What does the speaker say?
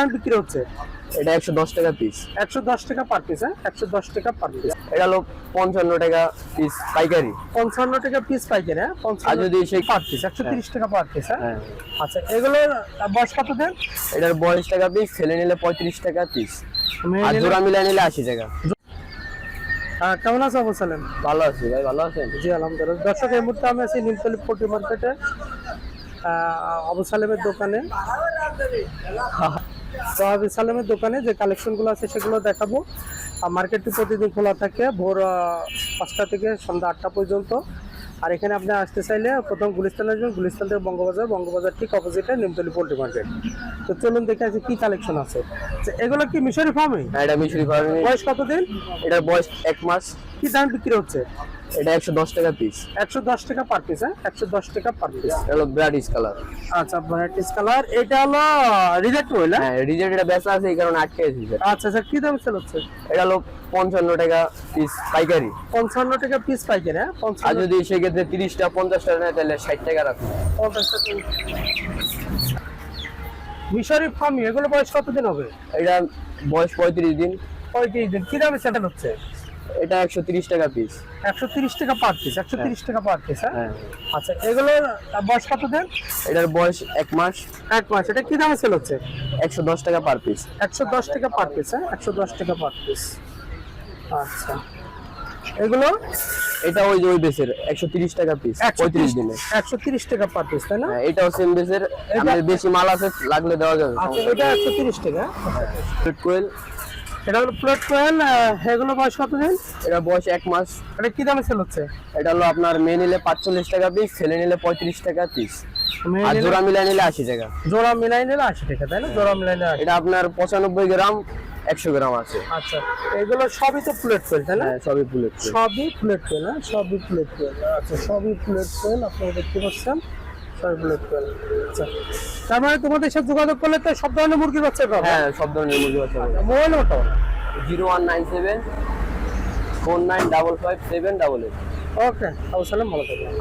বিক্রি হচ্ছে এটা 110 টাকা পিস। 110 টাকা পার পিস। হ্যাঁ, 110 টাকা পার পিস। এটা হলো 55 টাকা পিস পাইকারি। 55 টাকা পিস পাইকারি। হ্যাঁ, আর 55 যদি সেই পার পিস 130 টাকা পার পিস। হ্যাঁ, হ্যাঁ, আচ্ছা, এগুলোর বয়স কত দিন? এটার 42 টাকা পিস, ছেলে নিলে 35 টাকা পিস, আর জোড়া মিলাই নিলে 80 টাকা। কেমন আছো আবু সালেম? ভালো আছি ভাই, ভালো আছেন? জি আলহামদুলিল্লাহ। দর্শক, এই মুহূর্তে আমি আছি নিমতলী পোল্ট্রি মার্কেটে, আবু সালেমের দোকানে। তো আবু সালেমের দোকানে যে কালেকশনগুলো আছে সেগুলো দেখাবো। মার্কেটটি প্রতিদিন খোলা থাকে ভোর 5টা থেকে সন্ধ্যা 8টা পর্যন্ত। আর এখানে আপনি আসতে চাইলে প্রথম গুলিস্তান আসবেন, গুলিস্তান থেকে বঙ্গবাজার ঠিক অপোজিটে নিমতলী পোল্ট্রি মার্কেট। তো চলুন দেখে আছে কি কালেকশন আছে। এগুলো কি মিশরি ফার্মে? হ্যাঁ, এটা মিশরি ফার্মে। বয়স কতদিন? এটার বয়স 1 মাস। কি দাম বিক্রি হচ্ছে? এটা 110 টাকা পিস। 110 টাকা পার পিস। হ্যাঁ, 110 টাকা পার পিস। এটা হলো ব্রাডিশ কালার। আচ্ছা, ব্রাইটিশ কালার। এটা হলো রিজেক্ট হইল। হ্যাঁ, রিজেক্ট এটা বেচা আছে, এই কারণে আটকে গেছি স্যার। আচ্ছা স্যার, কি দাম সেল হচ্ছে? এটা হলো 55 টাকা পিস পাইকারি। 55 টাকা পিস পাইকারি। হ্যাঁ, আর 55 যদি সেক্ষেত্রে 30টা 50 টাকা নেয় তাহলে 60 টাকা রাখুন। 50 টাকা। মিশরি ফার্মি, এগুলো বয়স কতদিন হবে? এটা বয়স 35 দিন। 35 দিন। কি দামে সেল হচ্ছে? এটা 130 টাকা পিস। 130 টাকা পার পিস। 130 টাকা পার পিস। হ্যাঁ, হ্যাঁ, আচ্ছা, এগুলোর বয়স কতদিন? এটার বয়স 1 মাস। 1 মাস। এটা কি দামে সেল হচ্ছে? 110 টাকা পার পিস। 110 টাকা পার পিস। হ্যাঁ, 110 টাকা পার পিস। আচ্ছা, এগুলো এটা ওই যে ওই বেসের 130 টাকা পিস 35 দিনে। 130 টাকা পার পিস, তাই না? হ্যাঁ, এটাও সেম বেসের। আমাদের বেশি মাল আছে, লাগলে দেওয়া যাবে। আচ্ছা, এটা 130 টাকা। প্লেট কোয়েল, এটা হলো প্লট কোয়েল। এগুলো বয়স কতদিন? এটা বয়স 1 মাস। এটা কি দামে সেল হচ্ছে? এটা হলো আপনার মেয়ে নিলে 45 টাকা পিস, ছেলে নিলে 35 টাকা পিস, মেয়ে আর নিলে- জোড়া মিলাই নিলে 80 টাকা। জোড়া মিলাই নিলে 80 টাকা, তাই না? জোড়া মিলাই নিলে 80। এটা আপনার 95 গ্রাম 100 গ্রাম আছে। আচ্ছা, এগুলো সবই তো প্লেট কোয়েল, তাই না? হ্যাঁ, সবই প্লেট কোয়েল। সবই প্লেট কোয়েল। হ্যাঁ, সবই প্লেট কোয়েল। আচ্ছা, সবই প্লেট কোয়েল, আপনারা দেখতে পাচ্ছেন। সবই প্লেট কোয়েল। আচ্ছা, তার মানে তোমাদের সাথে যোগাযোগ করলে তো সব ধরনের মুরগির বাচ্চা পাবে? হ্যাঁ, সব ধরনের মুরগি আছে। মোবাইল ওটা 0197 4955 788। ওকে, আবু সালাম, ভালো থাকবেন।